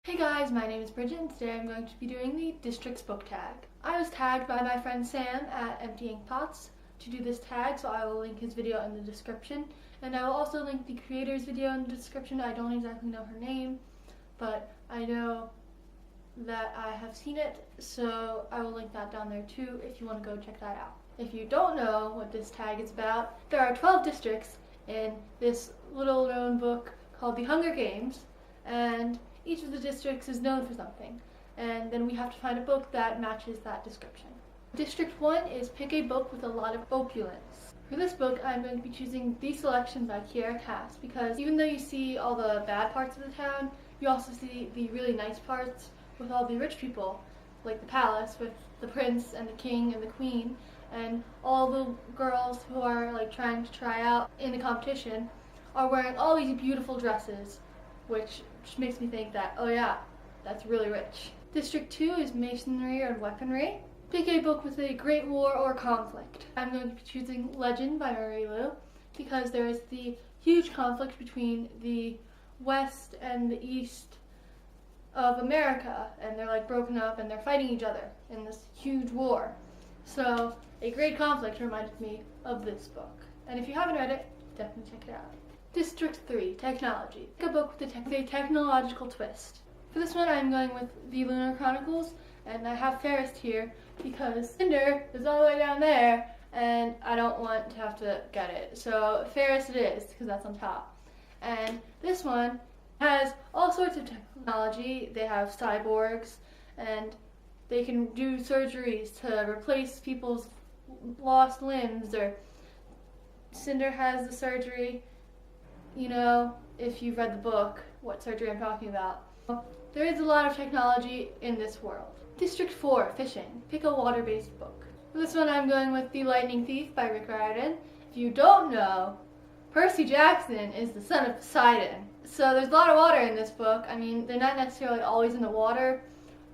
Hey guys, my name is Bridget and today I'm going to be doing the District's book tag. I was tagged by my friend Sam at Empty Ink Pots to do this tag, so I will link his video in the description. And I will also link the creator's video in the description. I don't exactly know her name, but I know that I have seen it, so I will link that down there too if you want to go check that out. If you don't know what this tag is about, there are 12 districts in this little known book called The Hunger Games, and each of the districts is known for something, and then we have to find a book that matches that description. District 1 is pick a book with a lot of opulence. For this book, I'm going to be choosing The Selection by Kiera Cass, because even though you see all the bad parts of the town, you also see the really nice parts with all the rich people, like the palace with the prince and the king and the queen, and all the girls who are trying to try out in the competition are wearing all these beautiful dresses, which makes me think that, oh yeah, that's really rich. District 2 is masonry and weaponry. Pick a book with a great war or conflict. I'm going to be choosing Legend by Marie Lu because there is the huge conflict between the west and the east of America, and they're broken up and they're fighting each other in this huge war. So a great conflict reminded me of this book. And if you haven't read it, definitely check it out. District 3, Technology. Pick a book with a technological twist. For this one, I'm going with The Lunar Chronicles, and I have Ferris here because Cinder is all the way down there, and I don't want to have to get it. So Ferris it is, because that's on top. And this one has all sorts of technology. They have cyborgs, and they can do surgeries to replace people's lost limbs, or Cinder has the surgery. You know, if you've read the book, what surgery I'm talking about. There is a lot of technology in this world. District 4, Fishing. Pick a water-based book. For this one, I'm going with The Lightning Thief by Rick Riordan. If you don't know, Percy Jackson is the son of Poseidon. So there's a lot of water in this book. I mean, they're not necessarily always in the water,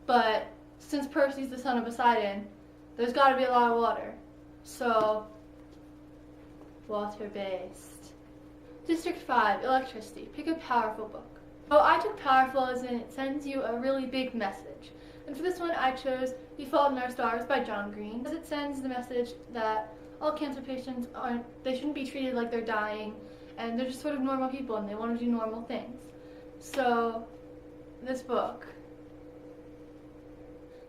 but since Percy's the son of Poseidon, there's got to be a lot of water. So, water-based. District 5, Electricity. Pick a powerful book. Oh, I took powerful as in it sends you a really big message. And for this one, I chose The Fault in Our Stars by John Green, because it sends the message that all cancer patients they shouldn't be treated like they're dying, and they're just sort of normal people and they want to do normal things. So, this book.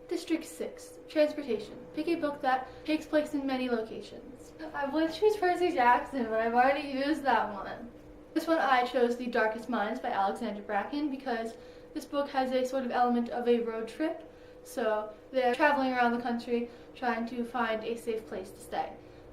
District 6, Transportation. Pick a book that takes place in many locations. I would choose Percy Jackson, but I've already used that one. This one I chose The Darkest Minds by Alexandra Bracken because this book has a sort of element of a road trip. So they're traveling around the country trying to find a safe place to stay.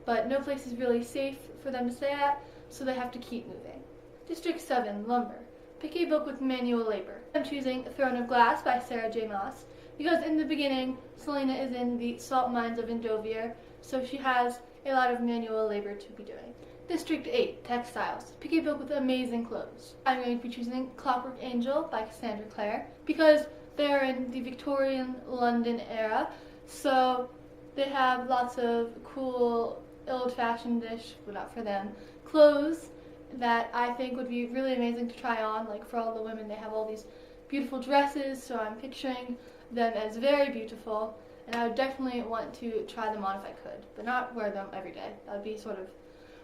But no place is really safe for them to stay at, so they have to keep moving. District 7, Lumber. Pick a book with manual labor. I'm choosing Throne of Glass by Sarah J. Maas because in the beginning, Selena is in the salt mines of Indovir, so she has a lot of manual labor to be doing. District 8, Textiles. Pick a book with amazing clothes. I'm going to be choosing Clockwork Angel by Cassandra Clare because they're in the Victorian London era, so they have lots of cool, old-fashioned-ish, but not for them, clothes that I think would be really amazing to try on. Like for all the women, they have all these beautiful dresses, so I'm picturing them as very beautiful, and I would definitely want to try them on if I could, but not wear them every day. That would be sort of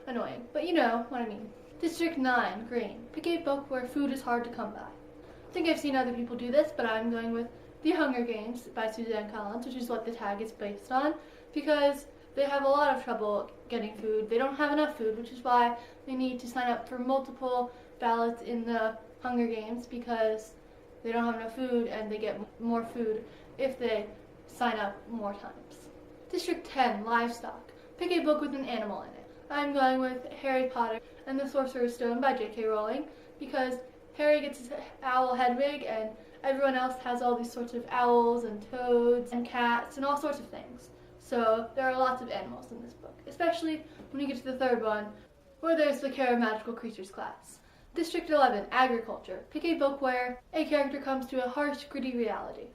annoying, but you know what I mean. District 9, Green. Pick a book where food is hard to come by. I think I've seen other people do this, but I'm going with The Hunger Games by Suzanne Collins, which is what the tag is based on, because they have a lot of trouble getting food. They don't have enough food, which is why they need to sign up for multiple ballots in the Hunger Games, because they don't have enough food and they get more food if they sign up more times. District 10, Livestock. Pick a book with an animal in it. I'm going with Harry Potter and the Sorcerer's Stone by J.K. Rowling because Harry gets his owl head wig and everyone else has all these sorts of owls and toads and cats and all sorts of things. So there are lots of animals in this book, especially when you get to the third one where there's the Care of Magical Creatures class. District 11, Agriculture. Pick a book where a character comes to a harsh, gritty reality.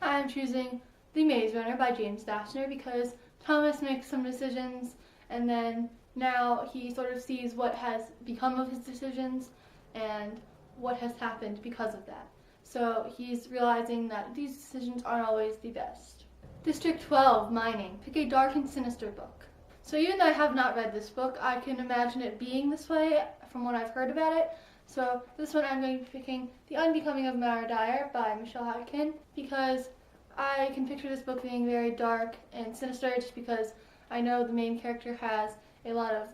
I'm choosing The Maze Runner by James Dashner because Thomas makes some decisions and then now he sort of sees what has become of his decisions and what has happened because of that. So he's realizing that these decisions aren't always the best. District 12, Mining. Pick a dark and sinister book. So even though I have not read this book, I can imagine it being this way from what I've heard about it. So this one I'm going to be picking The Unbecoming of Mara Dyer by Michelle Hodkin, because I can picture this book being very dark and sinister, just because I know the main character has a lot of,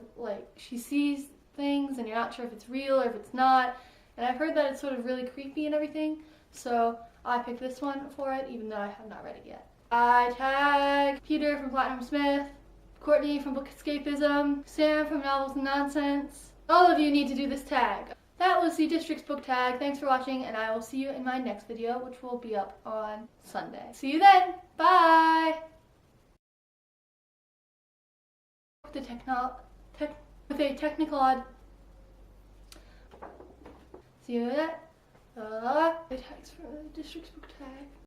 she sees things and you're not sure if it's real or if it's not. And I've heard that it's sort of really creepy and everything, so I picked this one for it, even though I have not read it yet. I tag Peter from Platinum Smith, Courtney from Book Escapism, Sam from Novels and Nonsense. All of you need to do this tag. That was the District's book tag. Thanks for watching, and I will see you in my next video, which will be up on Sunday. See you then. Bye. With a technical odd. See you then. The tags for the District's book tag.